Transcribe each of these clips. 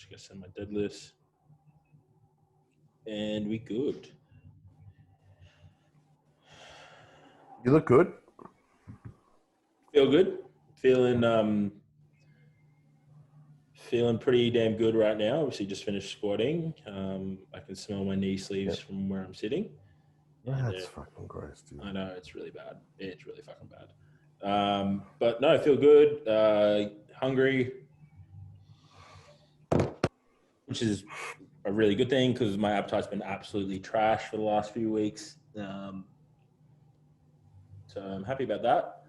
Just gonna send my deadlifts, and we good. You look good. Feel good. Feeling pretty damn good right now. Obviously, just finished squatting. I can smell my knee sleeves from where I'm sitting. That's fucking gross, dude. I know, it's really bad. It's really fucking bad. But no, I feel good. Hungry, which is a really good thing because my appetite's been absolutely trash for the last few weeks. So I'm happy about that.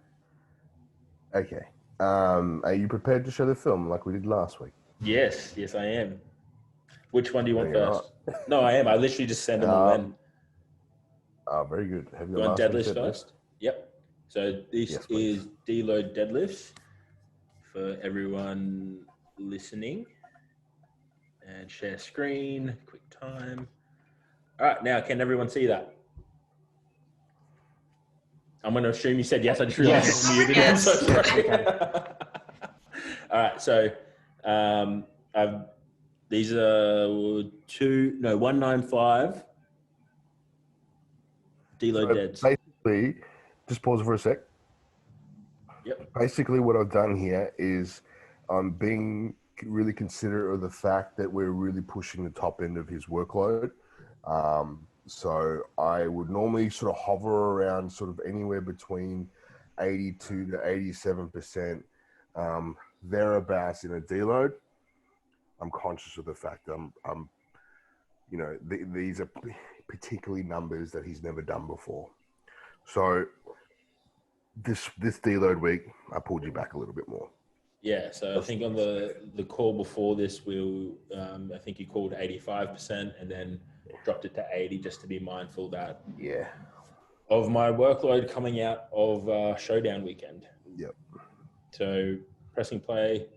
Okay. Are you prepared to show the film like we did last week? Yes, I am. Which one do you want first? No, I am. I literally just send them all in. Oh, very good. Have you You want last deadlifts first? Yep. So this is deload deadlifts for everyone listening. And share screen, quick time. All right, now can everyone see that? I'm going to assume you said yes. I just realized I was muted. Yes. I'm so sorry. All right, so these are 195 deload deads. Basically, just pause for a sec. Yep. Basically, what I've done here is I'm being really considerate of the fact that we're really pushing the top end of his workload. So I would normally sort of hover around sort of anywhere between 82 to 87% thereabouts in a deload. I'm conscious of the fact that I'm these are particularly numbers that he's never done before. So this deload week, I pulled you back a little bit more. Yeah, so I think on the call before this, I think you called 85% and then dropped it to 80 just to be mindful that of my workload coming out of showdown weekend. Yep. So pressing play.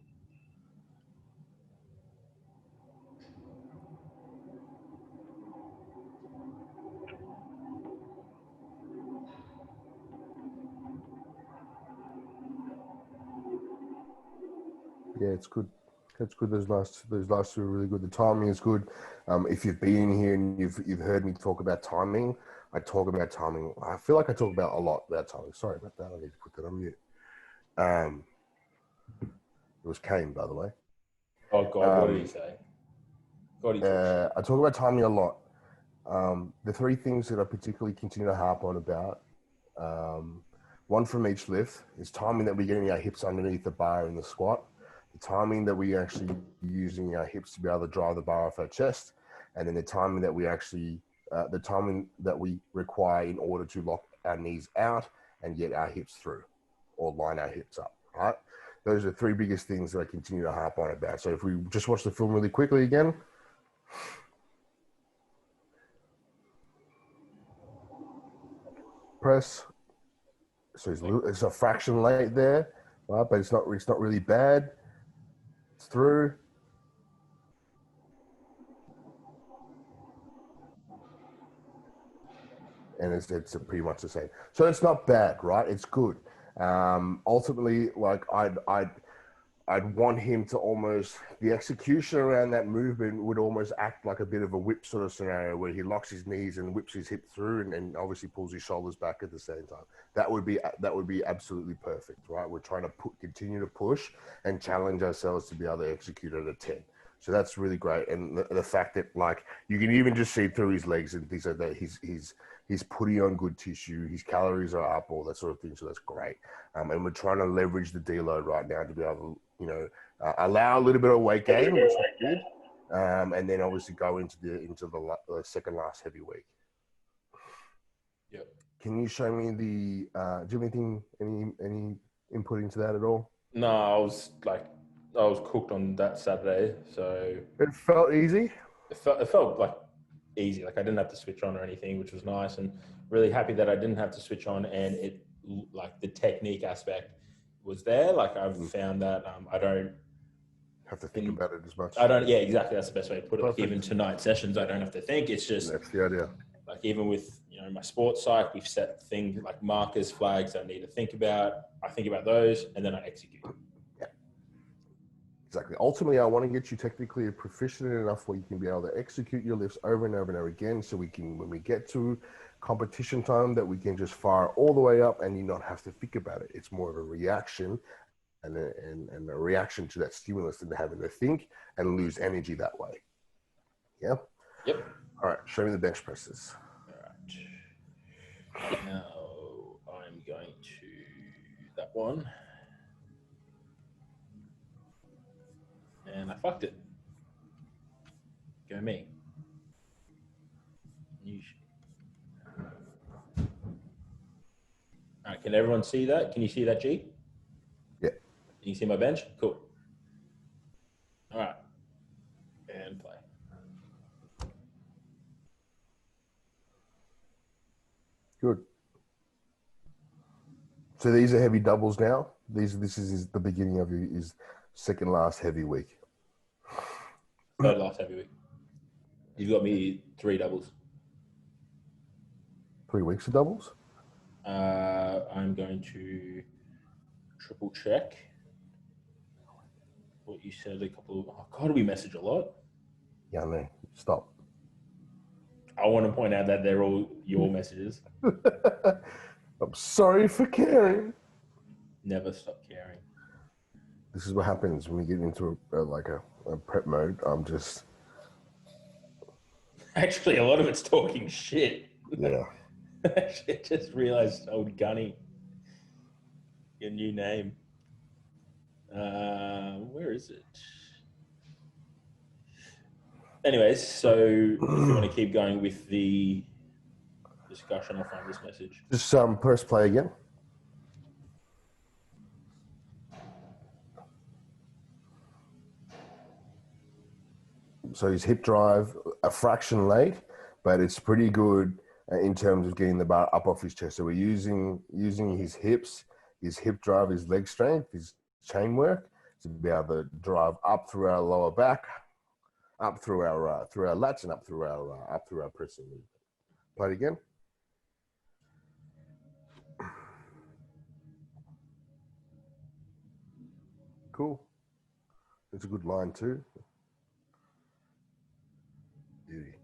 Yeah, it's good. It's good. Those last two are really good. The timing is good. If you've been in here and you've heard me talk about timing, I talk about timing. I feel like I talk about a lot about timing. Sorry about that. I need to put that on mute. It was Kane, by the way. Oh God, what did he say? I talk about timing a lot. The three things that I particularly continue to harp on about, one from each lift, is timing that we're getting our hips underneath the bar in the squat. The timing that we actually using our hips to be able to drive the bar off our chest, and then the timing that we actually, the timing that we require in order to lock our knees out and get our hips through, or line our hips up. Right? Those are the three biggest things that I continue to harp on about. So if we just watch the film really quickly again. Press. So it's a fraction late there, right? But it's not really bad. It's through. And it's pretty much the same. So it's not bad, right? It's good. Ultimately, like I'd want him to almost, the execution around that movement would almost act like a bit of a whip sort of scenario where he locks his knees and whips his hip through and obviously pulls his shoulders back at the same time. That would be absolutely perfect, right? We're trying to continue to push and challenge ourselves to be able to execute at a 10. So that's really great. And the fact that like you can even just see through his legs and things like that, he's putting on good tissue, his calories are up, all that sort of thing. So that's great. And we're trying to leverage the deload right now to be able to, allow a little bit of weight gain, which is good. And then obviously go into the second last heavy week. Yep. Can you show me do you have anything, any input into that at all? No, I was cooked on that Saturday, so it felt easy. It felt like easy. Like I didn't have to switch on or anything, which was nice, and really happy that I didn't have to switch on. And it, like the technique aspect, was there. Like I've found that I don't have to think about it as much. I don't. Yeah, exactly. That's the best way to put it. Like even tonight sessions, I don't have to think. It's just that's the idea. Like even with my sports psych, we've set things like markers, flags I need to think about. I think about those, and then I execute. Yeah. Exactly. Ultimately, I want to get you technically proficient enough where you can be able to execute your lifts over and over and over again. So we can, when we get to competition time, that we can just fire all the way up and you not have to think about it. It's more of a reaction and a reaction to that stimulus than having to think and lose energy that way. Yeah. Yep. All right. Show me the bench presses. All right. Now I'm going to that one. And I fucked it. Go me. All right, can everyone see that? Can you see that, G? Yeah. Can you see my bench? Cool. All right. And play. Good. So these are heavy doubles now. This is the beginning of his second last heavy week. Third last heavy week. You've got me 3 doubles. 3 weeks of doubles? I'm going to triple check what you said a couple of... Oh, God, we message a lot. Yeah, no. Stop. I want to point out that they're all your messages. I'm sorry for caring. Never stop caring. This is what happens when we get into a prep mode. I'm just... Actually, a lot of it's talking shit. Yeah. I just realized old Gunny. Your new name. Where is it? Anyways, so if you want to keep going with the discussion, I'll find this message. Just press play again. So his hip drive, a fraction late, but it's pretty good in terms of getting the bar up off his chest. So we're using his hips, his hip drive, his leg strength, his chain work to be able to drive up through our lower back, up through our lats, and up through our pressing movement. Play it again. Cool. It's a good line too. Beauty.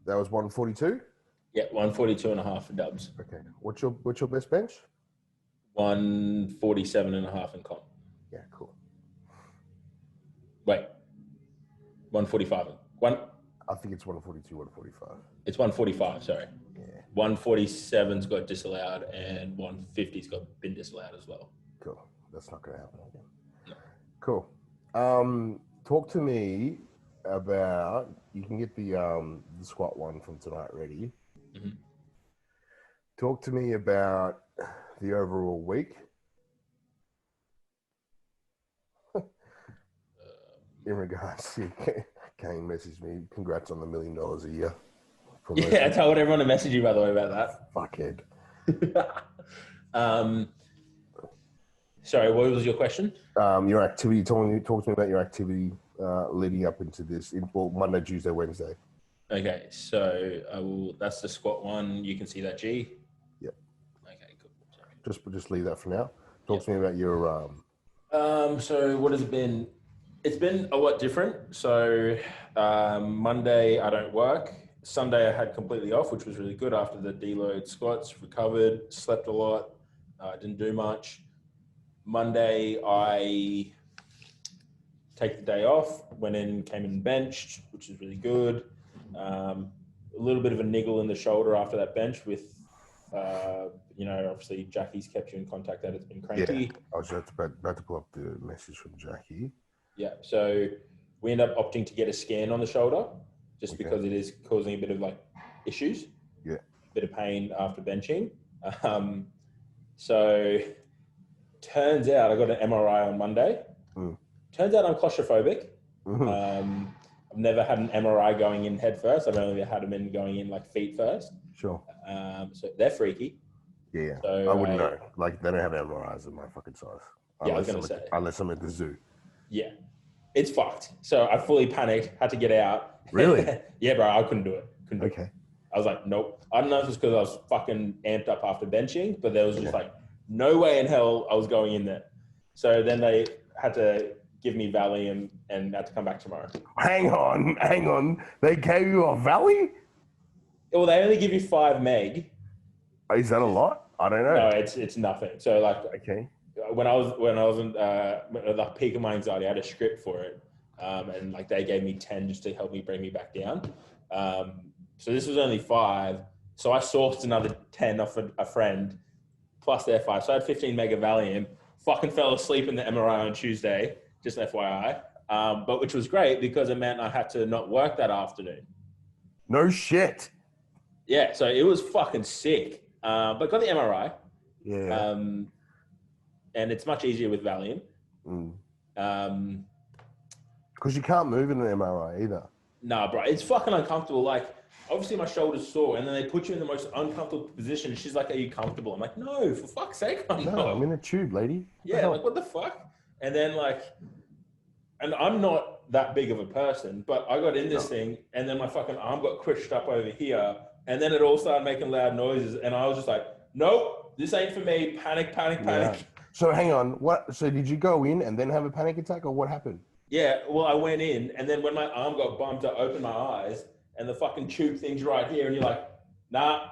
That was 142? Yeah, 142.5 for dubs. Okay. What's your best bench? 147.5 in comp. Yeah, cool. Wait. 145. I think it's 142, 145. It's 145, sorry. Yeah. 147's got disallowed and 150's got been disallowed as well. Cool. That's not going to happen again. No. Cool. Talk to me about, you can get the squat one from tonight ready. Mm-hmm. Talk to me about the overall week. In regards to, Kane messaged me, congrats on the $1 million a year. Yeah, I told everyone to message you, by the way, about that. Fuckhead. Sorry, what was your question? Your activity, talk to me about your activity leading up into this, Monday, Tuesday, Wednesday. Okay, so that's the squat one. You can see that G? Yep. Okay, cool. Sorry. Just leave that for now. Talk to me about your... So what has it been? It's been a lot different. So Monday, I don't work. Sunday, I had completely off, which was really good after the deload squats, recovered, slept a lot, didn't do much. Monday, I take the day off, went in, came in benched, which is really good. A little bit of a niggle in the shoulder after that bench with, obviously Jackie's kept you in contact that it's been cranky. Yeah, I was just about to pull up the message from Jackie. Yeah, so we end up opting to get a scan on the shoulder just because it is causing a bit of issues. Yeah. A bit of pain after benching. So turns out I got an MRI on Monday. Turns out I'm claustrophobic. Mm-hmm. I've never had an MRI going in head first. I've only had them in going in feet first. Sure. So they're freaky. Yeah. So I wouldn't know. They don't have MRIs of my fucking size. Yeah, I was going to say. Unless I'm at the zoo. Yeah. It's fucked. So I fully panicked, had to get out. Really? Yeah, bro, I couldn't do it. Okay. I was like, nope. I don't know if it's because I was fucking amped up after benching, but there was just no way in hell I was going in there. So then they had to give me Valium and had to come back tomorrow. Hang on. They gave you a Valley? Well, they only give you 5 meg. Is that a lot? I don't know. No, it's nothing. So like, okay. When I was in the peak of my anxiety, I had a script for it, and like they gave me 10 just to help me bring me back down. So this was only 5. So I sourced another 10 off a friend, plus their 5. So I had 15 meg of Valium. Fucking fell asleep in the MRI on Tuesday, just FYI. But which was great because it meant I had to not work that afternoon. No shit. Yeah, so it was fucking sick. But got the MRI. Yeah. And it's much easier with Valium. Because you can't move in an MRI either. Nah, bro, it's fucking uncomfortable. Like, obviously my shoulder's sore, and then they put you in the most uncomfortable position. She's like, "Are you comfortable?" I'm like, "No, for fuck's sake, I'm not." No, I'm in a tube, lady. Yeah, like what the fuck? And then and I'm not that big of a person, but I got in this thing, and then my fucking arm got squished up over here, and then it all started making loud noises, and I was just like, "Nope, this ain't for me." Panic. Yeah. So hang on, what? So did you go in and then have a panic attack, or what happened? Yeah, well, I went in, and then when my arm got bumped, I opened my eyes, and the fucking tube thing's right here, and you're like, nah.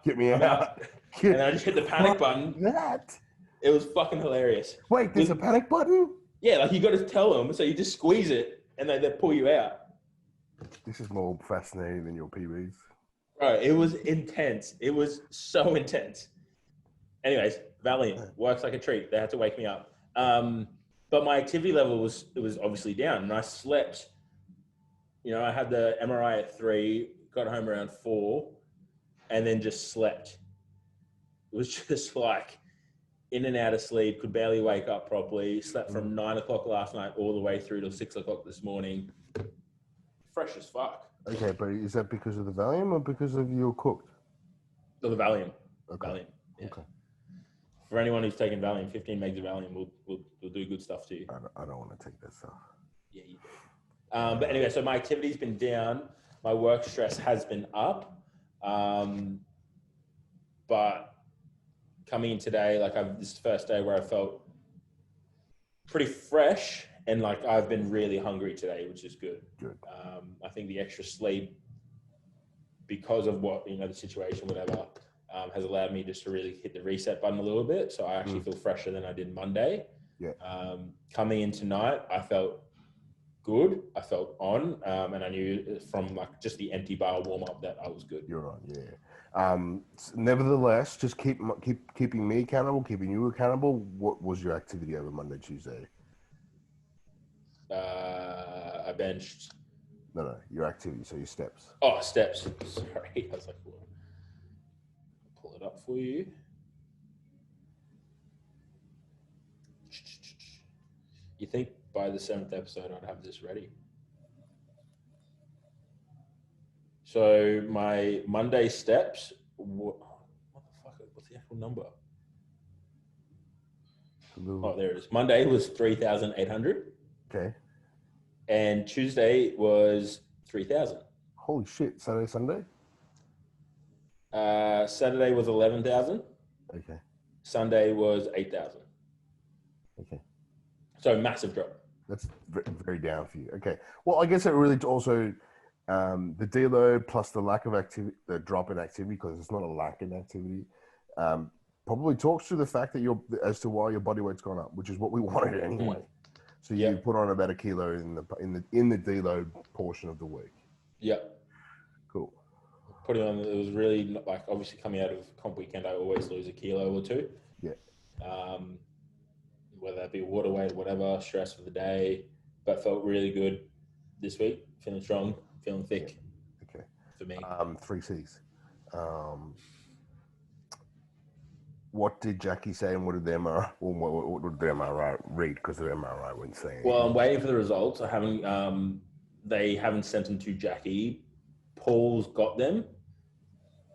Get me out. And then I just hit the panic button. That? It was fucking hilarious. Wait, there's a panic button? Yeah, like you got to tell them, so you just squeeze it, and they pull you out. This is more fascinating than your PBs. Right, it was intense. It was so intense. Anyways, Valiant works like a treat. They had to wake me up. But my activity level was obviously down, and I slept. You know, I had the MRI at 3, got home around 4, and then just slept. It was just like in and out of sleep, could barely wake up properly. Slept from 9 o'clock last night all the way through till 6 o'clock this morning. Fresh as fuck. Okay, but is that because of the Valium or because of you cooked? No, the Valium. Okay. Valium. Yeah. Okay. For anyone who's taken Valium, 15 megs of Valium will do good stuff to you. I don't want to take that stuff. Yeah, you do. But anyway, so my activity's been down. My work stress has been up. But coming in today, this is the first day where I felt pretty fresh, and like I've been really hungry today, which is good. Good. I think the extra sleep, because of what, the situation, whatever, has allowed me just to really hit the reset button a little bit. So I actually feel fresher than I did Monday. Yeah. Coming in tonight, I felt good. I felt on, and I knew from just the empty bar warm up that I was good. You're on, yeah. Nevertheless, just keeping me accountable, keeping you accountable. What was your activity over Monday, Tuesday? I benched. No, your activity, so your steps. Oh, steps. Sorry, I was like, what? Pull it up for you. You think by the 7th episode I'd have this ready? So my Monday steps. What the fuck? What's the actual number? Oh, there it is. Monday was 3,800. Okay. And Tuesday was 3,000. Holy shit! Saturday, Sunday. Saturday was 11,000. Okay. Sunday was 8,000. Okay. So massive drop. That's very down for you. Okay. Well, I guess it really also the deload plus the lack of activity, the drop in activity, because it's not a lack in activity, probably talks to the fact that as to why your body weight's gone up, which is what we wanted anyway. So you put on about a kilo in the deload portion of the week. Yep. Cool. Putting on, it was really obviously coming out of comp weekend, I always lose a kilo or 2. Yeah. Whether that be water weight, whatever, stress for the day, but felt really good this week. Feeling strong, feeling thick. Yeah. Okay. For me. 3 C's. What did Jackie say, and what did the MRI? What did the MRI read? Because the MRI wouldn't say anything. Well, I'm waiting for the results. I haven't. They haven't sent them to Jackie. Paul's got them.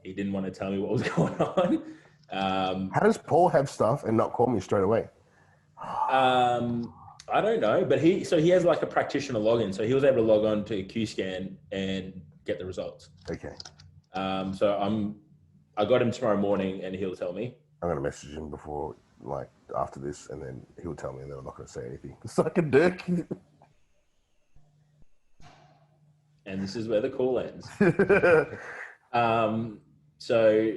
He didn't want to tell me what was going on. How does Paul have stuff and not call me straight away? I don't know, but he has like a practitioner login, so he was able to log on to QScan and get the results. Okay. So I got him tomorrow morning, and he'll tell me. I'm gonna message him before like after this, and then he'll tell me, and then I'm not going to say anything. Suck a dick. And this is where the call ends. So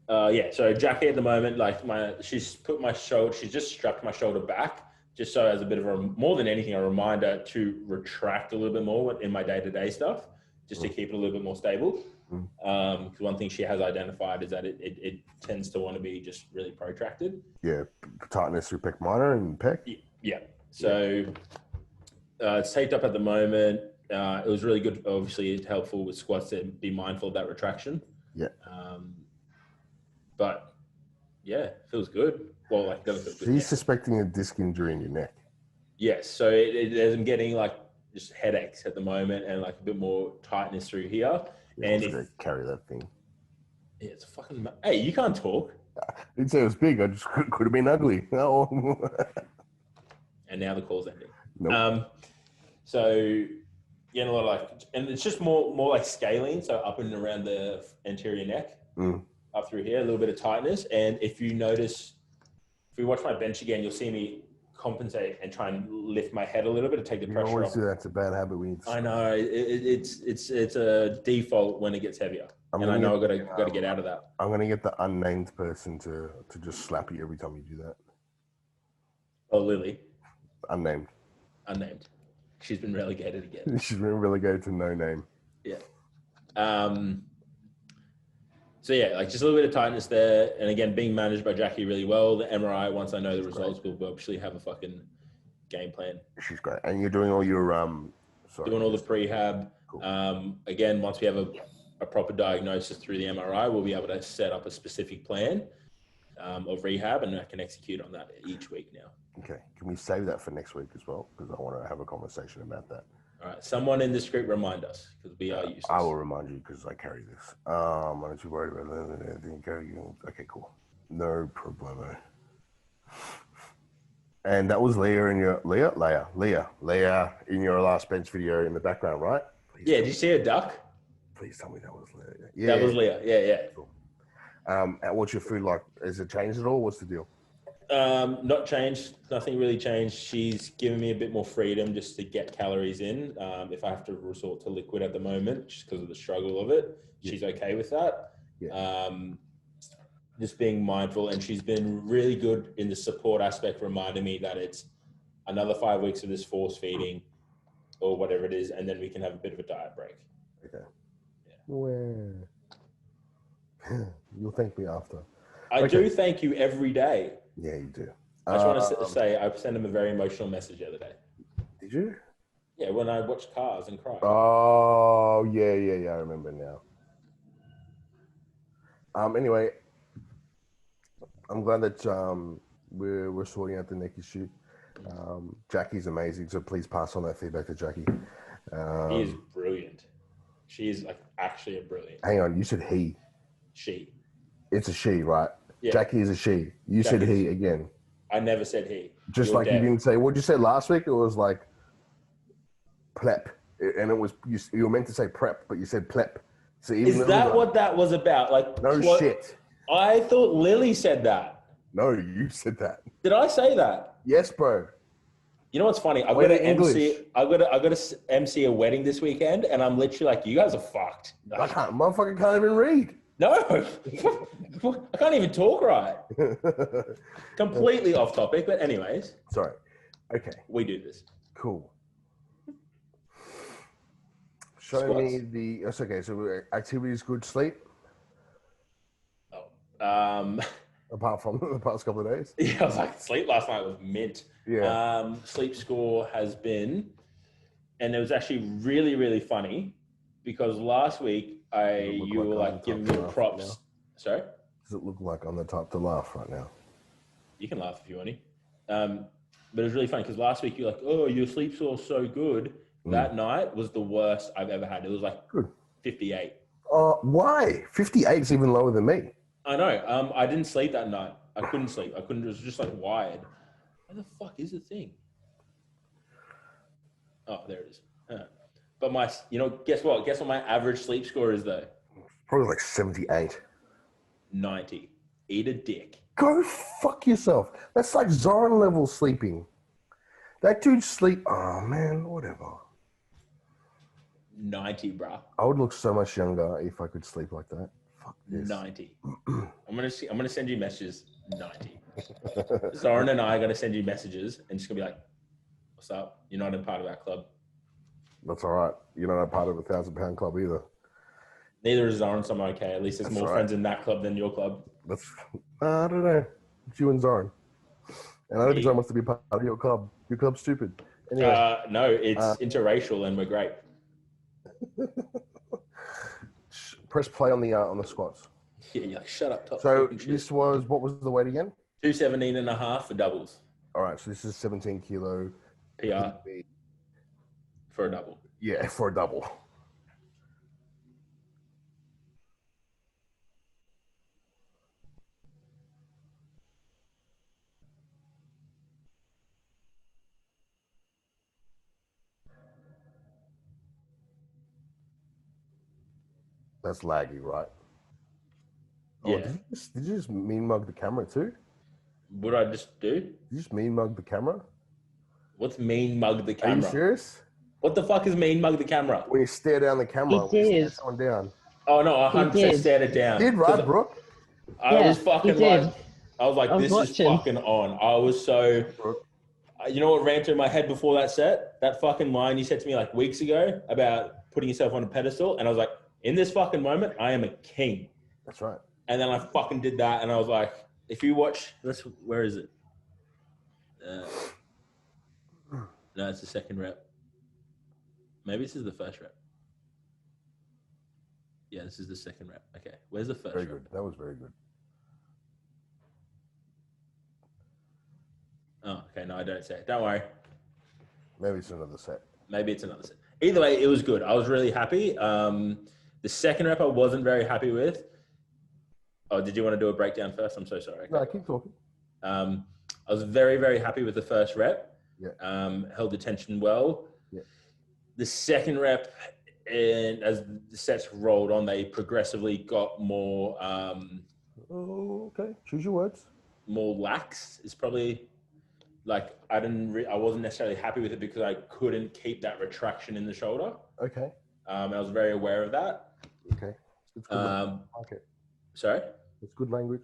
Jackie at the moment, like she's just strapped my shoulder back, just so as a bit of more than anything, a reminder to retract a little bit more in my day-to-day stuff, just to keep it a little bit more stable. Because one thing she has identified is that it tends to want to be just really protracted. Yeah, tightness through pec minor and pec. Yeah. So it's taped up at the moment. It was really good. Obviously, it's helpful with squats to be mindful of that retraction. Yeah. But yeah, feels good. Well, like doesn't feel good. She's suspecting a disc injury in your neck. Yes. So I'm getting like just headaches at the moment and like a bit more tightness through here. Yeah, and if carry that thing. Yeah, it's a fucking. Hey, you can't talk. I didn't say it was big. I just could have been ugly. No. And now the call's ending. Nope. So yeah, a lot of like, and it's just more like scaling. So up and around the anterior neck, up through here, a little bit of tightness. And if you notice, if we watch my bench again, you'll see me compensate and try and lift my head a little bit to take the pressure off. Always do that. It's a bad habit. I know it's a default when it gets heavier, and I know I've got to get out of that. I'm gonna get the unnamed person to just slap you every time you do that. Oh, Lily. Unnamed. She's been relegated again. She's been relegated to no name. Yeah. So yeah, like just a little bit of tightness there, and again, being managed by Jackie really well. The MRI, once I know the results, we'll actually have a fucking game plan. She's great, and you're doing all your doing all the prehab. Cool. Again, once we have a proper diagnosis through the MRI, we'll be able to set up a specific plan of rehab, and I can execute on that each week now. Okay, can we save that for next week as well? Because I want to have a conversation about that. All right, someone in this group remind us, because we are useless. I will remind you because I carry this. Aren't you worried about anything? Okay, cool. No problemo. And that was Leah in your Leah in your last bench video in the background, right? Please did you see a duck? Please tell me that was Leah. Yeah, that was Leah. Yeah. Cool. And what's your food like? Has it changed at all? What's the deal? Not changed. Nothing really changed. She's given me a bit more freedom just to get calories in. If I have to resort to liquid at the moment, just because of the struggle of it, she's okay with that. Yeah. Just being mindful, and she's been really good in the support aspect, reminding me that it's another 5 weeks of this force feeding or whatever it is, and then we can have a bit of a diet break. Okay. Yeah. Well, you'll thank me after. I do thank you every day. Yeah, you do. I just want to say I sent him a very emotional message the other day. Did you? Yeah, when I watched Cars and cried. Oh, yeah, I remember now. Anyway, I'm glad that we're sorting out the neck issue. Jackie's amazing, so please pass on that feedback to Jackie. He is brilliant. She is like actually a brilliant. Hang on, you said he. She. It's a she, right? Yeah. Jackie is a she. You said he again. I never said he. Just You're like dead. You didn't say, what did you say last week? It was like plep. And it was, you were meant to say prep, but you said plep. So even is that what that was about? Like shit. I thought Lily said that. No, you said that. Did I say that? Yes, bro. You know what's funny? I've got to MC a wedding this weekend, and I'm literally like, you guys are fucked. Motherfucker can't even read. No, I can't even talk right. Completely off topic, but anyways. Sorry. Okay. We do this. Cool. Show Squats. Me the. That's okay. So activities, good sleep. Oh. Apart from the past couple of days. Yeah, I was like, sleep last night was mint. Yeah. Sleep score has been, and it was actually really, really funny because last week you were like giving me props. Right. Sorry? Does it look like on the top to laugh right now? You can laugh if you want to. But it was really funny because last week you're like, oh, your sleep score is so good. That night was the worst I've ever had. It was like 58. Why? 58 is even lower than me. I know. I didn't sleep that night. I couldn't sleep. It was just like wired. Where the fuck is the thing? Oh, there it is. But guess what? Guess what my average sleep score is though? Probably like 78. 90. Eat a dick. Go fuck yourself. That's like Zoran level sleeping. That dude sleep. Oh man, whatever. 90, bruh. I would look so much younger if I could sleep like that. Fuck this. 90. I'm gonna send you messages. 90. Zoran and I are gonna send you messages and just gonna be like, "What's up? You're not a part of our club." That's all right. You're not a part of a 1,000-pound club either. Neither is Zoran, so I'm okay. At least there's more friends in that club than your club. I don't know. It's you and Zoran. And I don't think Zoran wants to be part of your club. Your club's stupid. Anyway. No, it's interracial and we're great. Press play on the squats. Yeah, you're like, shut up. Top so this was, what was the weight again? 217.5 for doubles. All right, so this is 17 kilo. PR for a double. Yeah, for a double. That's laggy, right? Yeah. Oh, did you just mean mug the camera too? What did I just do? Did you just mean mug the camera? What's mean mug the camera? Are you serious? What the fuck is mean mug the camera? When you stare down the camera, when you stare someone down. Oh no, I 100% stared it down. You did, right, Brooke? I was fucking like, this is fucking on. I was so, you know what ran through my head before that set? That fucking line you said to me like weeks ago about putting yourself on a pedestal. And I was like, in this fucking moment, I am a king. That's right. And then I fucking did that. And I was like, if you watch, where is it? No, it's the second rep. Maybe this is the first rep. Yeah, this is the second rep. Okay, where's the first Very rep? good. That was very good. Oh, okay. No, I don't say it. Don't worry. Maybe it's another set. Either way, it was good. I was really happy. The second rep I wasn't very happy with. Oh, did you want to do a breakdown first? I'm so sorry. No, keep talking. I was very, very happy with the first rep. Yeah. Held the tension well. Yeah. The second rep, and as the sets rolled on, they progressively got more. Okay. Choose your words. More lax is probably like I wasn't necessarily happy with it because I couldn't keep that retraction in the shoulder. Okay. I was very aware of that. Okay. It's good okay. Sorry? It's good language.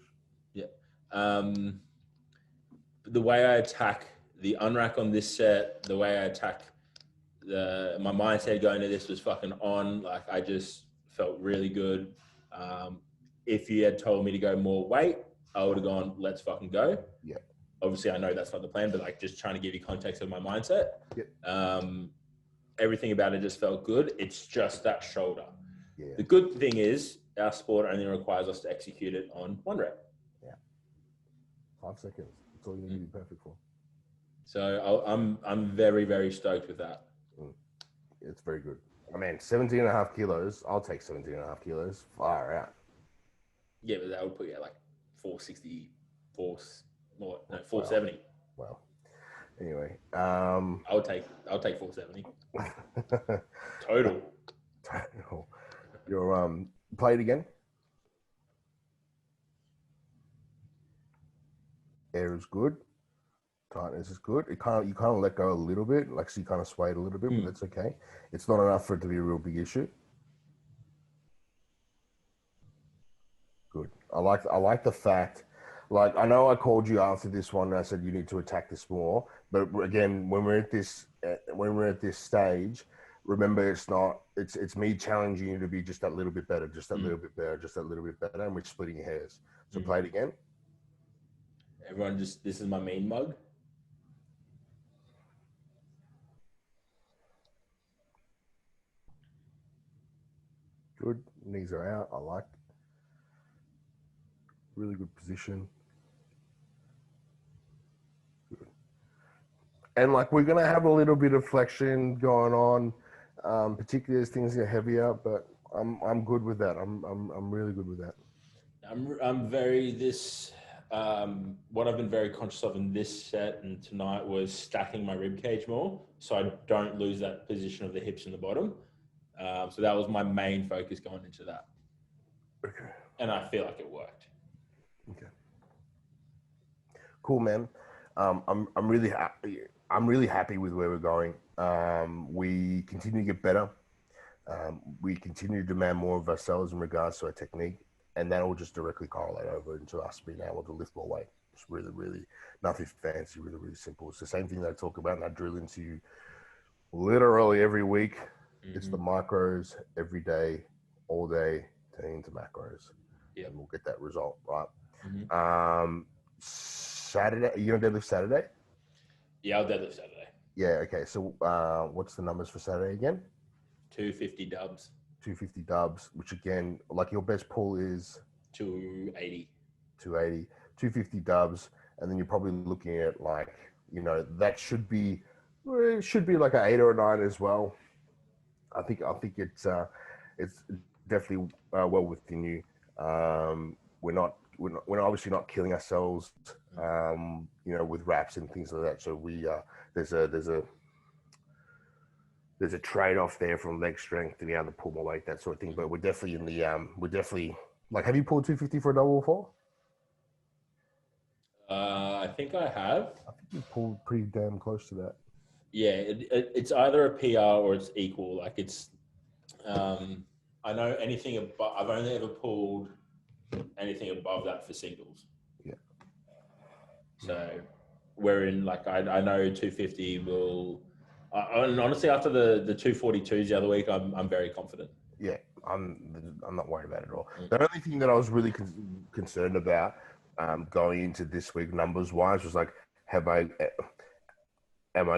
Yeah. The way I attack the unrack on this set, the way I attack my mindset going to this was fucking on. Like I just felt really good. If you had told me to go more weight, I would have gone, let's fucking go. Yeah. Obviously, I know that's not the plan, but like just trying to give you context of my mindset. Yeah. Everything about it just felt good. It's just that shoulder. Yeah. The good thing is our sport only requires us to execute it on one rep. Yeah. 5 seconds. That's all you need to be perfect for. So I'm very, very stoked with that. It's very good. I mean, 17.5 kilos. I'll take 17.5 kilos. Far out. Yeah, but that would put you at like 460, 470. Wow. Anyway, I'll take 470. Total. Your play it again. Air is good. Tightness is good. You kind of let go a little bit, like so you kind of swayed a little bit, but that's okay. It's not enough for it to be a real big issue. Good. I like the fact. Like I know I called you after this one and I said you need to attack this more, but again, when we're at this stage, remember it's me challenging you to be just that little bit better, just that little bit better, just that little bit better, and we're splitting hairs. So play it again. Everyone, this is my main mug. Good. Knees are out. I like. Really good position. Good. And like we're gonna have a little bit of flexion going on, particularly as things get heavier. But I'm good with that. I'm really good with that. I'm very what I've been very conscious of in this set and tonight was stacking my rib cage more, so I don't lose that position of the hips in the bottom. So that was my main focus going into that. Okay. And I feel like it worked. Okay. Cool, man. I'm really happy. I'm really happy with where we're going. We continue to get better. We continue to demand more of ourselves in regards to our technique, and that will just directly correlate over into us being able to lift more weight. It's really, really nothing fancy, really, really simple. It's the same thing that I talk about and I drill into you literally every week. It's the macros every day, all day, turning into macros. Yeah. And we'll get that result, right? Mm-hmm. Saturday, are you going to deadlift Saturday? Yeah, I'll deadlift Saturday. Yeah, okay. So what's the numbers for Saturday again? 250 dubs. 250 dubs, which again, like your best pull is 280. 280, 250 dubs, and then you're probably looking at like, that should be like an 8 or a 9 as well. I think it's definitely well within you. We're obviously not killing ourselves, with wraps and things like that. So we there's a trade off there from leg strength to be able to pull more weight, that sort of thing. But we're definitely in the we're definitely like, have you pulled 250 for a double before? I think I have. I think you pulled pretty damn close to that. Yeah, it's either a PR or it's equal. Like it's, I know anything above. I've only ever pulled anything above that for singles. Yeah. So we're in like I know 250 will. And honestly, after the 242s the other week, I'm very confident. Yeah, I'm not worried about it at all. The only thing that I was really concerned about going into this week numbers wise was like, am I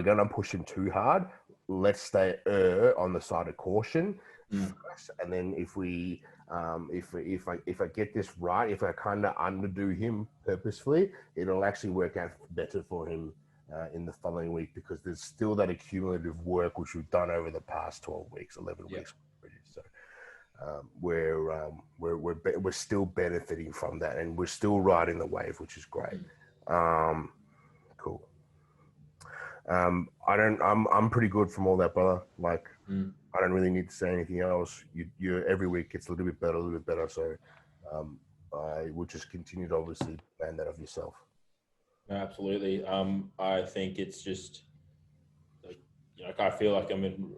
going to push him too hard? Let's stay on the side of caution first, and then if I get this right, if I kind of underdo him purposefully, it'll actually work out better for him in the following week, because there's still that accumulative work which we've done over the past 12 weeks, 11 weeks. So we're still benefiting from that, and we're still riding the wave, which is great. Cool. I'm pretty good from all that, brother. Like, I don't really need to say anything else. You every week gets a little bit better. So I will just continue to obviously demand that of yourself. Absolutely. I think it's just like I feel like I'm in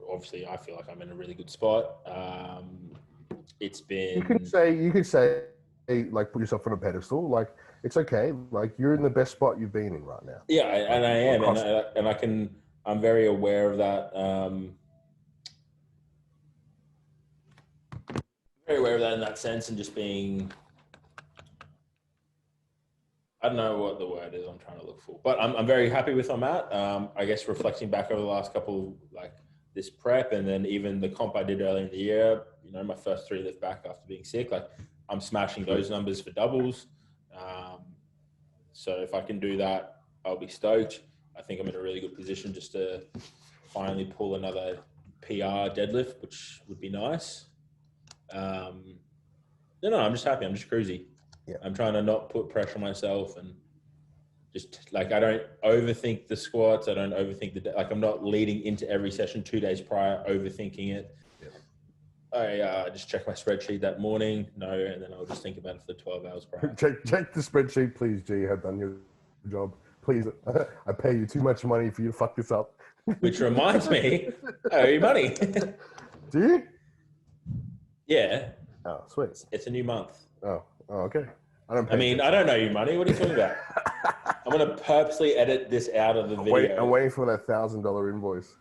a really good spot. It's been. You could say like, put yourself on a pedestal. Like, it's okay. Like, you're in the best spot you've been in right now. Yeah, and I am, and I can. I'm very aware of that. Very aware of that in that sense, and just being. I don't know what the word is I'm trying to look for, but I'm very happy with where I'm at. I guess reflecting back over the last couple, like this prep, and then even the comp I did earlier in the year. My first 3 lift back after being sick. Like, I'm smashing those numbers for doubles. So if I can do that, I'll be stoked. I think I'm in a really good position just to finally pull another PR deadlift, which would be nice. I'm just happy. I'm just cruisy. Yeah. I'm trying to not put pressure on myself, and just like, I don't overthink the squats. I don't overthink I'm not leading into every session 2 days prior, overthinking it. I just check my spreadsheet that morning, and then I'll just think about it for the 12 hours prior. Check the spreadsheet, please, G. You have done your job. Please, I pay you too much money for you to fuck this up. Which reminds me, I owe you money. Do you? Yeah. Oh, sweet. It's a new month. Oh, okay. I don't owe you money. What are you talking about? I'm going to purposely edit this out of the video. I'm waiting for that $1,000 invoice.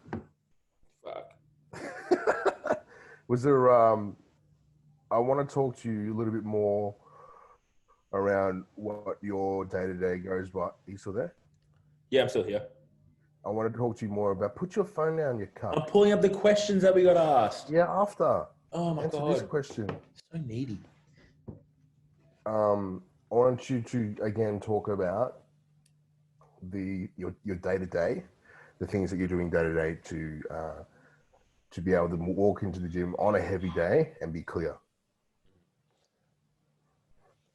Fuck. Was there, I want to talk to you a little bit more around what your day-to-day goes by. Are you still there? Yeah, I'm still here. I want to talk to you more about, put your phone down, you cunt. I'm pulling up the questions that we got asked. Yeah, after. Oh my God. Answer this question. So needy. I want you to, again, talk about your day-to-day, the things that you're doing day-to-day to be able to walk into the gym on a heavy day and be clear.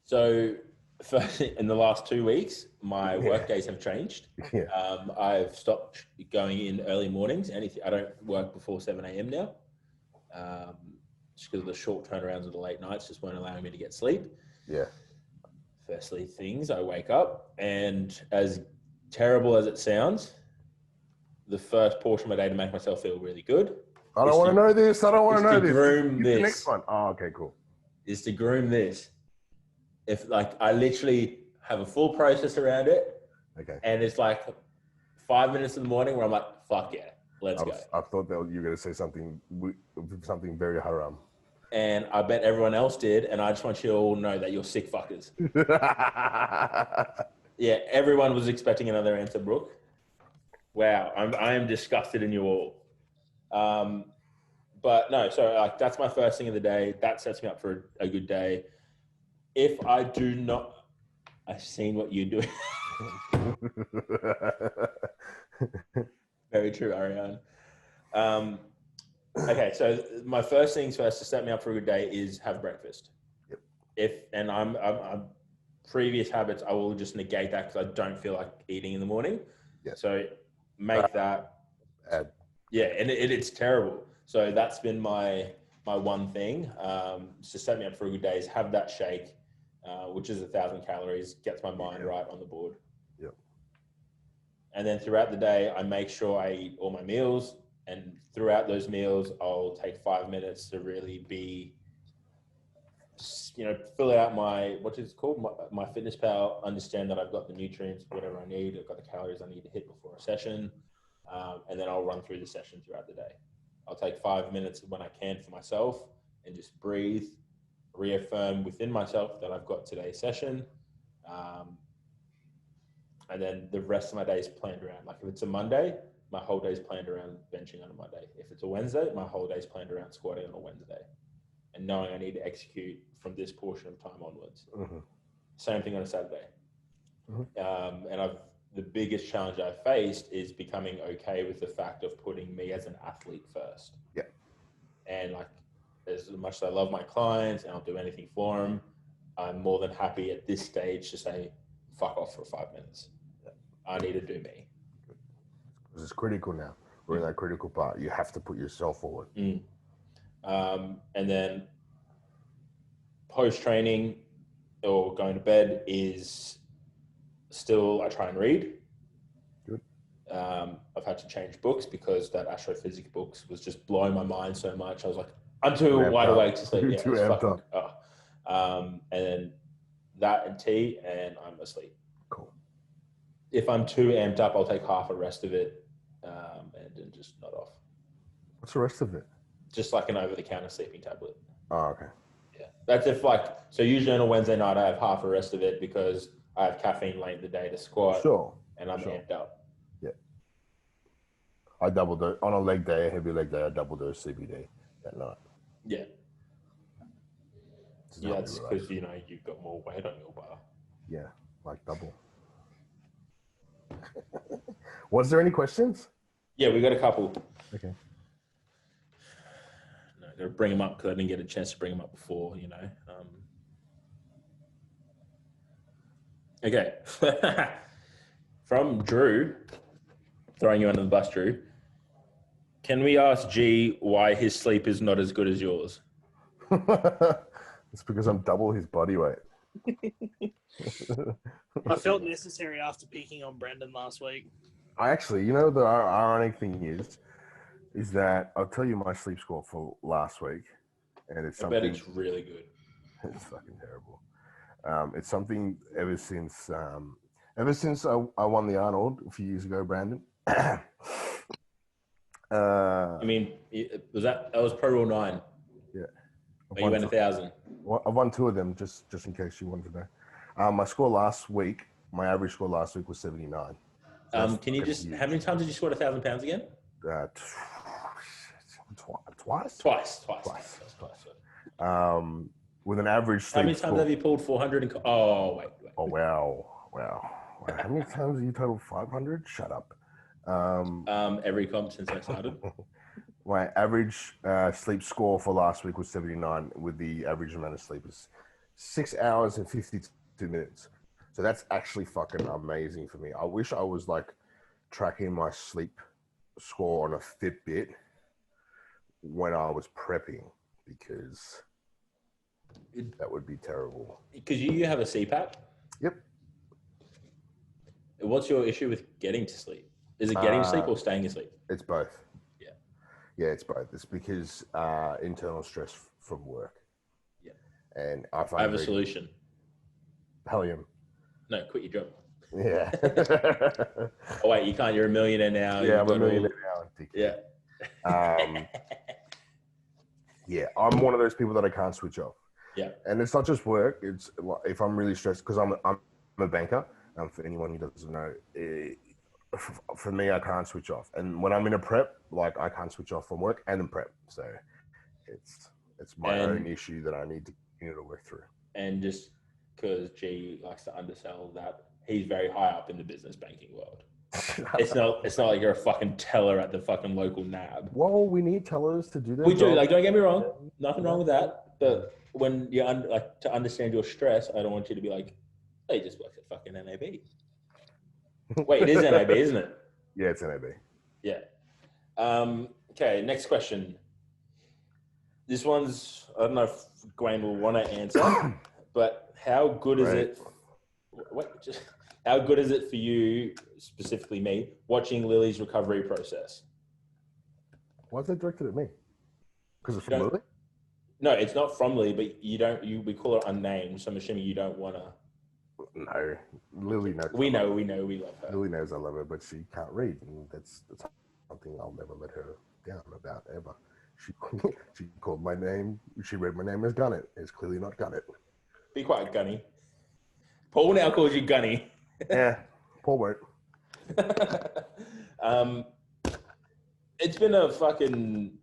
So in the last 2 weeks, my work days have changed. Yeah. I've stopped going in early mornings. I don't work before 7 a.m. now. Just because of the short turnarounds of the late nights just weren't allowing me to get sleep. Yeah. Firstly, I wake up, and as terrible as it sounds, the first portion of my day to make myself feel really good. I don't want to know this. I don't want to know this. Groom this. The next one. Oh, okay, cool. Is to groom this. If like I literally have a full process around it. Okay. And it's like 5 minutes in the morning where I'm like, fuck yeah, let's go. I thought that you were going to say something very haram. And I bet everyone else did. And I just want you to all know that you're sick fuckers. Yeah, everyone was expecting another answer, Brooke. Wow, I am disgusted in you all. But no, so like that's my first thing of the day. That sets me up for a good day. If I do not, I've seen what you're doing. Very true, Ariane. Okay, so my first things first to set me up for a good day is have breakfast. Yep. I'm previous habits, I will just negate that because I don't feel like eating in the morning. Yeah. So make that. Yeah, and it's terrible. So that's been my one thing to set me up for a good day is have that shake, which is 1,000 calories, gets my mind right on the board. Yep. And then throughout the day, I make sure I eat all my meals. And throughout those meals, I'll take 5 minutes to really be, fill out my Fitness Pal, understand that I've got the nutrients, whatever I need, I've got the calories I need to hit before a session. And then I'll run through the session throughout the day. I'll take 5 minutes when I can for myself and just breathe, reaffirm within myself that I've got today's session. And then the rest of my day is planned around. Like if it's a Monday, my whole day is planned around benching on a Monday. If it's a Wednesday, my whole day is planned around squatting on a Wednesday. And knowing I need to execute from this portion of time onwards. Mm-hmm. Same thing on a Saturday. Mm-hmm. And the biggest challenge I've faced is becoming okay with the fact of putting me as an athlete first. Yeah. And like, as much as I love my clients and I'll do anything for them, I'm more than happy at this stage to say, fuck off for 5 minutes. Yeah. I need to do me. This is critical now. We're in that critical part. You have to put yourself forward. Mm. And then post-training or going to bed is still, I try and read. Good. I've had to change books because that astrophysics books was just blowing my mind so much. I was like, I'm too wide awake to sleep. Yeah, too amped up. And then that and tea, and I'm asleep. Cool. If I'm too amped up, I'll take half a rest of it and then just nod off. What's the rest of it? Just like an over-the-counter sleeping tablet. Oh, okay. Yeah. That's if so usually on a Wednesday night, I have half a rest of it because I have caffeine late in the day to squat. Sure. And I'm amped up. Yeah. I double dose on a leg day, a heavy leg day, I double dose CBD at night. Yeah. Yeah, that's because, you've got more weight on your bar. Yeah, like double. Was there any questions? Yeah, we got a couple. Okay. No, got to bring them up because I didn't get a chance to bring them up before, Okay. From Drew, throwing you under the bus, Drew. Can we ask G why his sleep is not as good as yours? It's because I'm double his body weight. I felt necessary after picking on Brendan last week. I actually, the ironic thing is that I'll tell you my sleep score for last week, and it's something. I bet it's really good. It's fucking terrible. It's something ever since I won the Arnold a few years ago, Brandon. That was Pro Rule 9? Yeah. You went 1,000. I won 2 of them, just in case you wanted to know. My score last week, my average score last week was 79. So can you how many times did you squat 1,000 pounds again? Twice. With an average sleep How many times have you pulled 400? Oh, wait. Oh, wow. How many times have you totaled 500? Shut up. Every comp since I started. My average sleep score for last week was 79, with the average amount of sleep is 6 hours and 52 minutes. So that's actually fucking amazing for me. I wish I was like tracking my sleep score on a Fitbit when I was prepping, because that would be terrible. Because you have a CPAP? Yep. What's your issue with getting to sleep? Is it getting to sleep or staying asleep? It's both. Yeah. Yeah, it's both. It's because internal stress from work. Yeah. And I have a solution. Pallium. No, quit your job. Yeah. Oh wait, you can't. You're a millionaire now. Yeah, I'm a millionaire now. Yeah. Yeah, I'm one of those people that I can't switch off. Yeah. And it's not just work. It's if I'm really stressed, because I'm a banker. For anyone who doesn't know, for me, I can't switch off. And when I'm in a prep, like I can't switch off from work and in prep. So it's my own issue that I need to continue to work through. And just because G likes to undersell that, he's very high up in the business banking world. It's not like you're a fucking teller at the fucking local NAB. Well, we need tellers to do that. We do. Like, don't get me wrong. Nothing wrong with that. But when you're like to understand your stress, I don't want you to be like, hey, just work at fucking NAB. Wait, it is NAB, isn't it? Yeah, it's NAB. Yeah. Okay, next question. This one's, I don't know if Gwen will want to answer, but how good is it? How good is it for you, specifically me, watching Lily's recovery process? Why is that directed at me? Because it's from Lily? No, it's not from Lily, but we call her unnamed, so I'm assuming you don't want to. No, Lily knows. We know, we love her. Lily knows I love her, but she can't read, and that's something I'll never let her down about ever. She called my name. She read my name as Gunnet. It's clearly not Gunnet. Be quiet, Gunny. Paul now calls you Gunny. Yeah, Paul won't. It's been a fucking.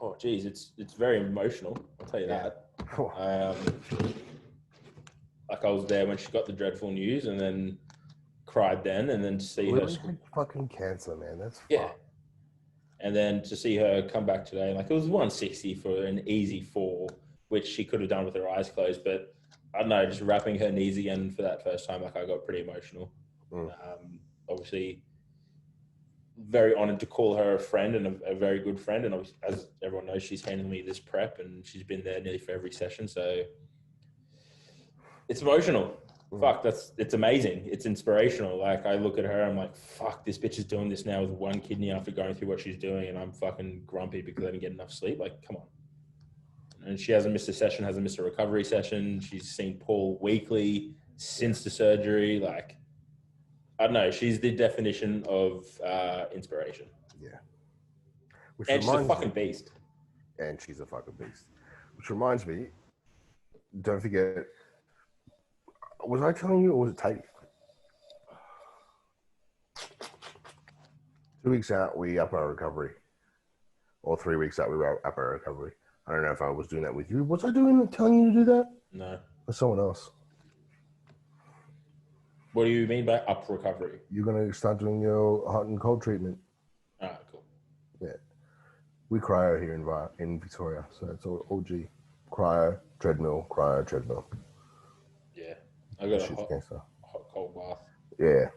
Oh, geez, it's very emotional. I'll tell you that. Like I was there when she got the dreadful news, and then cried then, and then to see her fucking cancer, man. That's fucked. And then to see her come back today, like it was 160 for an easy fall, which she could have done with her eyes closed. But I don't know, just wrapping her knees again for that first time, like I got pretty emotional. Obviously, very honored to call her a friend and a very good friend. And as everyone knows, she's handed me this prep, and she's been there nearly for every session. So it's emotional. Fuck, it's amazing. It's inspirational. Like I look at her, I'm like, fuck, this bitch is doing this now with one kidney after going through what she's doing, and I'm fucking grumpy because I didn't get enough sleep. Like, come on. And she hasn't missed a session, hasn't missed a recovery session. She's seen Paul weekly since the surgery. Like, I don't know. She's the definition of inspiration. Yeah. And she's a fucking beast. And she's a fucking beast. Which reminds me, don't forget, was I telling you or was it Tate? 2 weeks out, we up our recovery. Or 3 weeks out, we were up our recovery. I don't know if I was doing that with you. Was I telling you to do that? No. Or someone else? What do you mean by up recovery? You're going to start doing your hot and cold treatment. Ah, cool. Yeah. We cryo here in Victoria. So it's all OG. Cryo, treadmill, cryo, treadmill. Yeah. I got a hot cold bath. Yeah.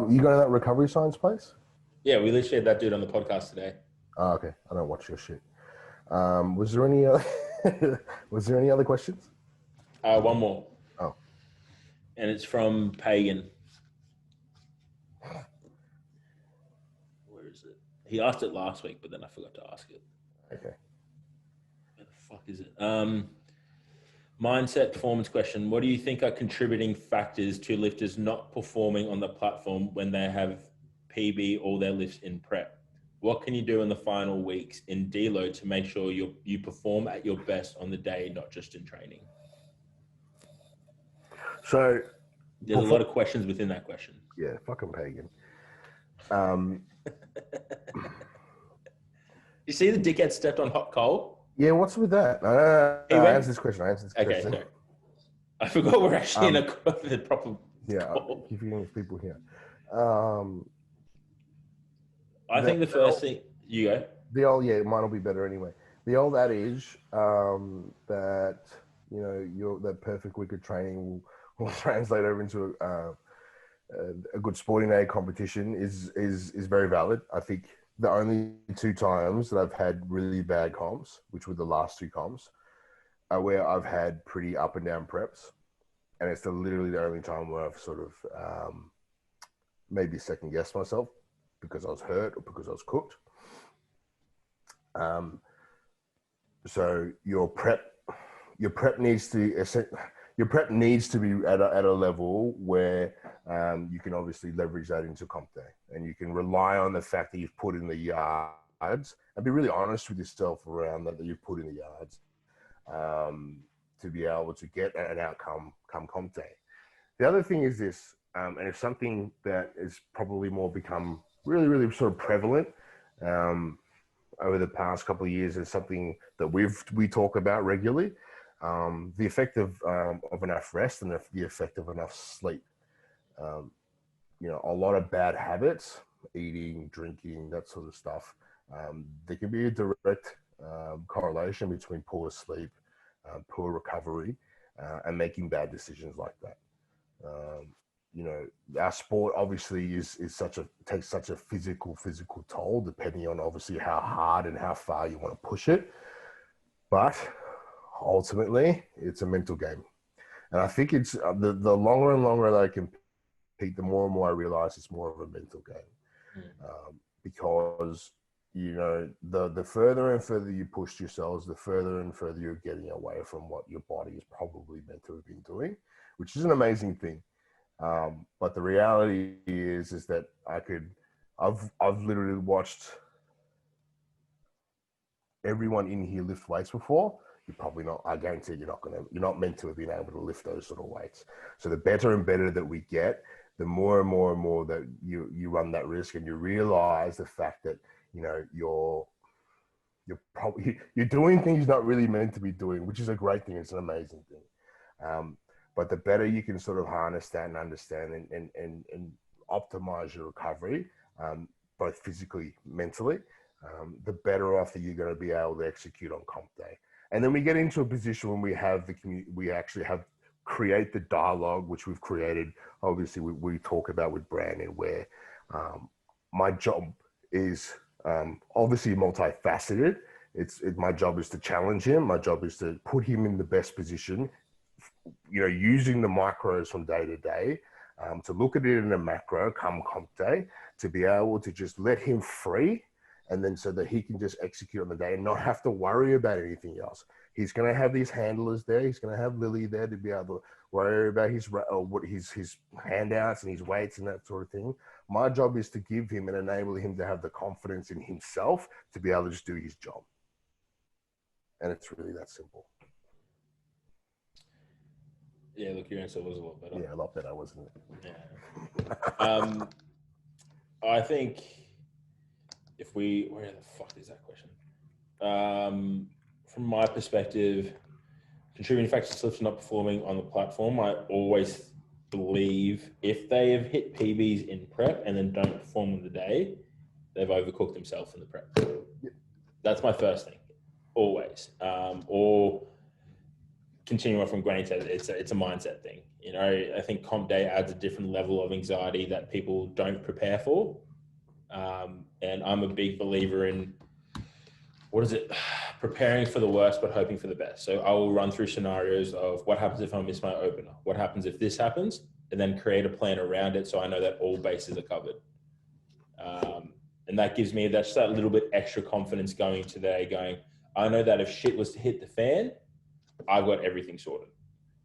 You going to that recovery science place? Yeah, we literally had that dude on the podcast today. Oh, okay. I don't watch your shit. Was there any other questions? One more. Oh. And it's from Pagan. Where is it? He asked it last week, but then I forgot to ask it. Okay. Where the fuck is it? Mindset performance question. What do you think are contributing factors to lifters not performing on the platform when they have PB all their lifts in prep? What can you do in the final weeks in deload to make sure you perform at your best on the day, not just in training? So there's a lot of questions within that question. Yeah, fucking Pagan. You see the dickhead stepped on hot coal? Yeah, what's with that? I answered this question. Okay, sorry. I forgot we're actually in a proper call. Keeping people here. I think the first thing you go. Mine will be better anyway. The old adage that that perfect week of training will translate over into a good sporting day competition is very valid. I think the only 2 times that I've had really bad comps, which were the last 2 comps, are where I've had pretty up and down preps. and it's literally the only time where I've sort of maybe second guessed myself because I was hurt or because I was cooked. So your prep needs to be at a level where you can obviously leverage that into comp day, and you can rely on the fact that you've put in the yards, and be really honest with yourself around that you've put in the yards to be able to get an outcome come comp day. The other thing is this, and it's something that is probably more become really, really sort of prevalent over the past couple of years, is something that we talk about regularly. The effect of enough rest and the effect of enough sleep. A lot of bad habits, eating, drinking, that sort of stuff. There can be a direct correlation between poor sleep, poor recovery, and making bad decisions like that. Our sport obviously takes such a physical toll, depending on obviously how hard and how far you want to push it. But ultimately, it's a mental game. And I think it's the longer and longer that I compete, the more and more I realize it's more of a mental game. Because, the further and further you push yourselves, the further and further you're getting away from what your body is probably meant to have been doing, which is an amazing thing. But the reality is that I've literally watched everyone in here lift weights before. You're probably not. I guarantee you're not meant to have been able to lift those sort of weights. So the better and better that we get, the more and more and more that you run that risk, and you realize the fact that you're doing things not really meant to be doing, which is a great thing. It's an amazing thing. But the better you can sort of harness that and understand and optimize your recovery, both physically, mentally, the better off that you're going to be able to execute on comp day. And then we get into a position when we have the community, we actually create the dialogue, which we've created. Obviously, we talk about with Brandon, where my job is obviously multifaceted. My job is to challenge him. My job is to put him in the best position, using the micros from day to day, to look at it in a macro come comp day, to be able to just let him free, and then so that he can just execute on the day and not have to worry about anything else. He's going to have these handlers there. He's going to have Lily there to be able to worry about his handouts and his weights and that sort of thing. My job is to give him and enable him to have the confidence in himself to be able to just do his job. And it's really that simple. Yeah, look, your answer was a lot better. Yeah, a lot better, wasn't it? Yeah. I think where the fuck is that question? From my perspective, contributing factors to slips not performing on the platform, I always believe if they have hit PBs in prep and then don't perform on the day, they've overcooked themselves in the prep. Yep. That's my first thing, always. Or continuing from Granny said, it's a mindset thing. I think comp day adds a different level of anxiety that people don't prepare for. And I'm a big believer in, preparing for the worst, but hoping for the best. So I will run through scenarios of what happens if I miss my opener? What happens if this happens? And then create a plan around it so I know that all bases are covered. And that gives me that little bit extra confidence going today, I know that if shit was to hit the fan, I've got everything sorted.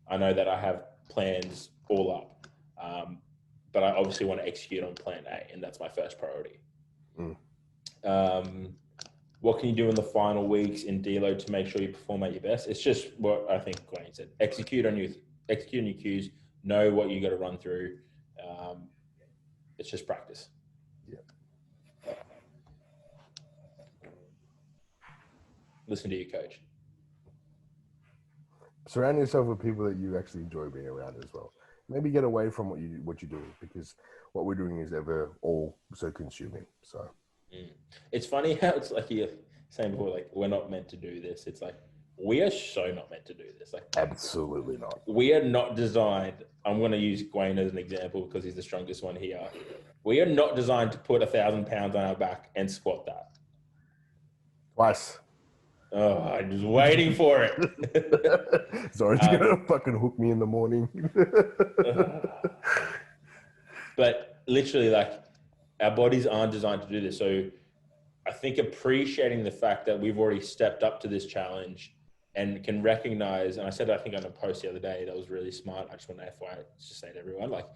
I know that I have plans all up. But I obviously want to execute on plan A, and that's my first priority. What can you do in the final weeks in deload to make sure you perform at your best? It's just what I think Glenn said. Execute on your cues. Know what you got to run through. It's just practice. Yeah. Listen to your coach. Surround yourself with people that you actually enjoy being around as well. Maybe get away from what you're doing, because what we're doing is ever all so consuming. So it's funny how it's like you're saying before, like we're not meant to do this. It's like we are so not meant to do this. Like absolutely not. We are not designed. I'm going to use Gwaine as an example because he's the strongest one here. We are not designed to put 1,000 pounds on our back and squat that. Twice. Oh, I'm just waiting for it. Sorry, it's gonna fucking hook me in the morning. But literally, like, our bodies aren't designed to do this. So I think appreciating the fact that we've already stepped up to this challenge and can recognize, and I said, I think on a post the other day, that was really smart. I just want to FYI, just say to everyone, like,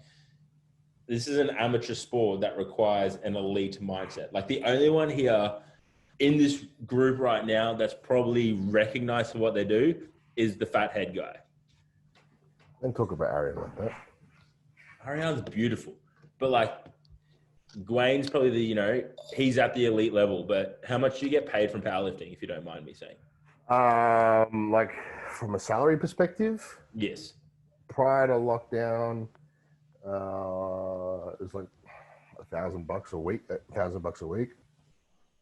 this is an amateur sport that requires an elite mindset. Like, the only one here in this group right now that's probably recognized for what they do is the fat head guy. Don't talk about Arian like that. Ariane's beautiful, but like, Gwane's probably the, he's at the elite level, but how much do you get paid from powerlifting, if you don't mind me saying? Like from a salary perspective? Yes. Prior to lockdown, it was like $1,000 a week, $1,000 a week.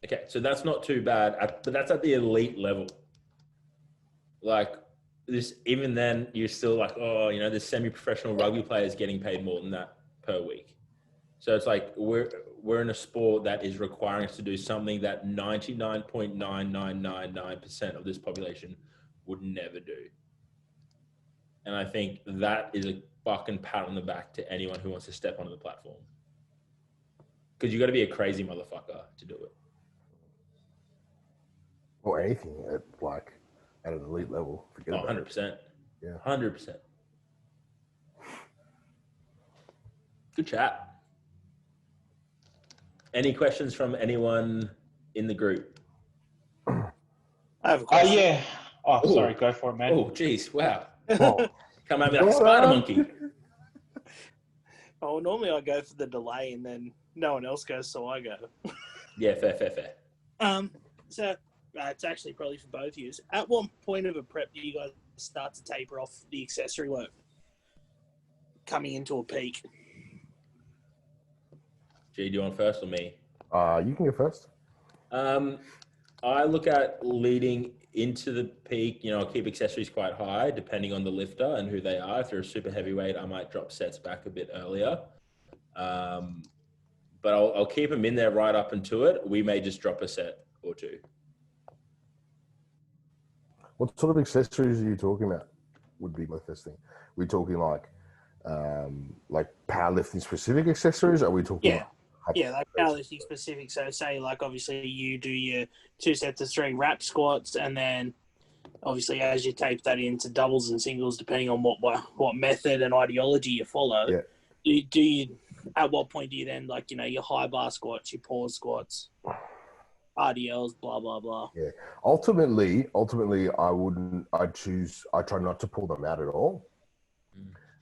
Okay, so that's not too bad, but that's at the elite level. Like, this, even then, you're still like, oh, this semi-professional rugby player is getting paid more than that per week. So it's like we're in a sport that is requiring us to do something that 99.9999% of this population would never do. And I think that is a fucking pat on the back to anyone who wants to step onto the platform. Because you got to be a crazy motherfucker to do it. Or anything at an elite level. Forget about 100%. It. Yeah. 100%. Good chat. Any questions from anyone in the group? I have a question. Yeah. Oh, sorry. Go for it, man. Oh, geez. Wow. Oh. Come at me like a spider monkey. Oh, normally I go for the delay and then no one else goes, so I go. Yeah, fair. So it's actually probably for both of you. At what point of a prep do you guys start to taper off the accessory work coming into a peak? G, do you want first or me? You can go first. I look at leading into the peak. I'll keep accessories quite high depending on the lifter and who they are. If they're a super heavyweight, I might drop sets back a bit earlier. But I'll keep them in there right up into it. We may just drop a set or two. What sort of accessories are you talking about? Would be my first thing. We're talking like powerlifting specific accessories? Or are we talking? Yeah, like powerlifting specific. So say like obviously you do your 2 sets of 3 wrap squats, and then obviously as you tape that into doubles and singles, depending on what method and ideology you follow, do you at what point do you then your high bar squats, your pause squats, RDLs, blah blah blah? Yeah. Ultimately, I try not to pull them out at all.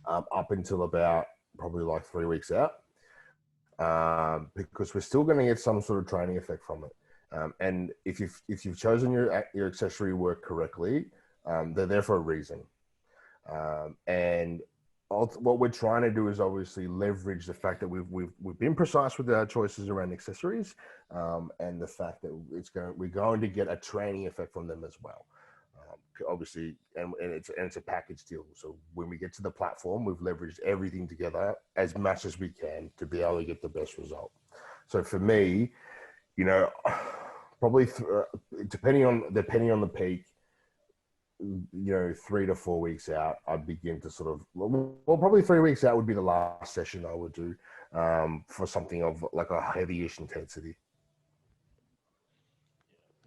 Up until about probably like 3 weeks out. Because we're still going to get some sort of training effect from it. And if you've chosen your accessory work correctly, they're there for a reason. And what we're trying to do is obviously leverage the fact that we've been precise with our choices around accessories, and the fact that we're going to get a training effect from them as well. Obviously, and it's a package deal. So when we get to the platform, we've leveraged everything together as much as we can to be able to get the best result. So for me, probably depending on the peak, 3 to 4 weeks out, I'd begin to sort of, probably 3 weeks out would be the last session I would do for something of like a heavy-ish intensity.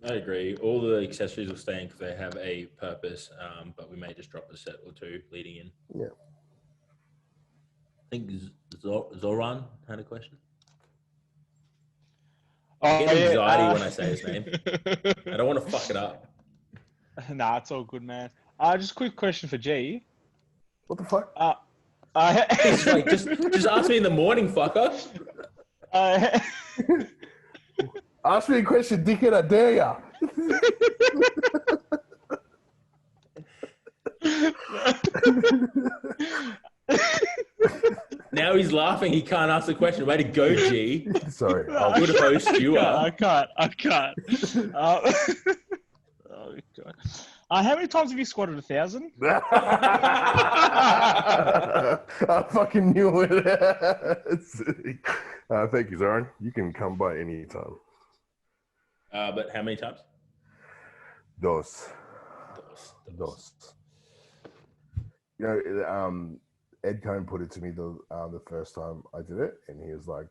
I agree. All the accessories will stay in because they have a purpose, but we may just drop a set or two leading in. Yeah. I think Zoran had a question. I get anxiety when I say his name. I don't want to fuck it up. Nah, it's all good, man. Just a quick question for G. What the fuck? It's like, just ask me in the morning, fucker. Ask me a question, dickhead, I dare ya. Now he's laughing. He can't ask the question. Way to go, G. Sorry. Good host you are. I can't. Oh, God. How many times have you squatted 1,000? I fucking knew it. Thank you, Zoran. You can come by any time. But how many times? Dos. You know, Ed Cohn put it to me the first time I did it, and he was like,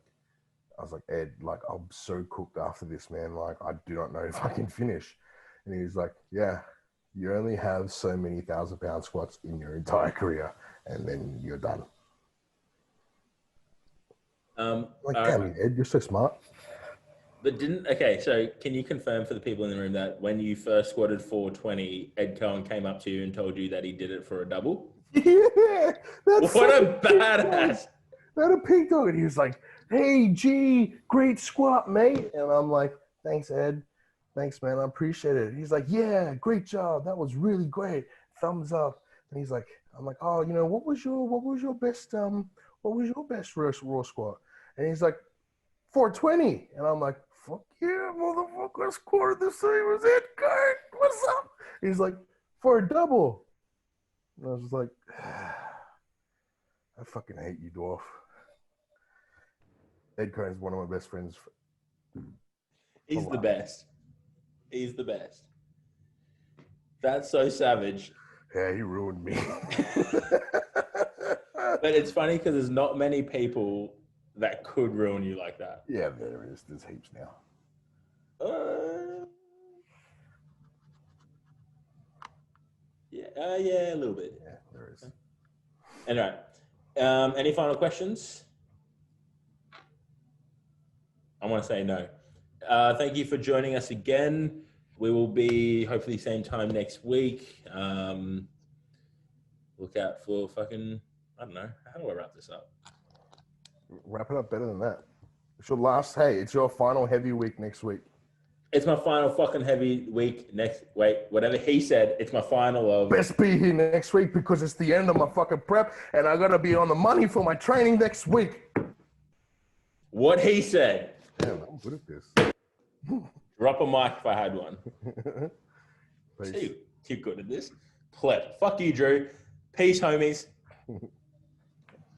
I was like, Ed, like, I'm so cooked after this, man. Like, I do not know if I can finish. And he was like, yeah, you only have so many 1,000-pound squats in your entire career, and then you're done. Like, damn it, Ed, you're so smart. But okay, so can you confirm for the people in the room that when you first squatted 420, Ed Cohen came up to you and told you that he did it for a double? Yeah, that's what a badass. That a pig dog. And he was like, hey, G, great squat, mate. And I'm like, thanks, Ed. Thanks, man. I appreciate it. He's like, yeah, great job. That was really great. Thumbs up. And he's like, I'm like, oh, you know, what was your best raw squat? And he's like, 420. And I'm like, fuck yeah, motherfucker, I squatted the same as Ed Cohn. What's up? He's like, for a double. And I was just like, I fucking hate you, dwarf. Ed Cohn's one of my best friends. He's the best. He's the best. That's so savage. Yeah, he ruined me. But it's funny because there's not many people that could ruin you like that. Yeah, there is. There's heaps now. Yeah, a little bit. Yeah, there is. Anyway, any final questions? I want to say no. Thank you for joining us again. We will be hopefully same time next week. Look out for fucking, I don't know. How do I wrap this up? Wrap it up better than that. It's your last, hey, it's your final heavy week next week. It's my final fucking heavy week whatever he said, it's my final of... Best be here next week because it's the end of my fucking prep and I got to be on the money for my training next week. What he said. Damn, I'm good at this. Drop a mic if I had one. See, you're good at this. Pleasure. Fuck you, Drew. Peace, homies.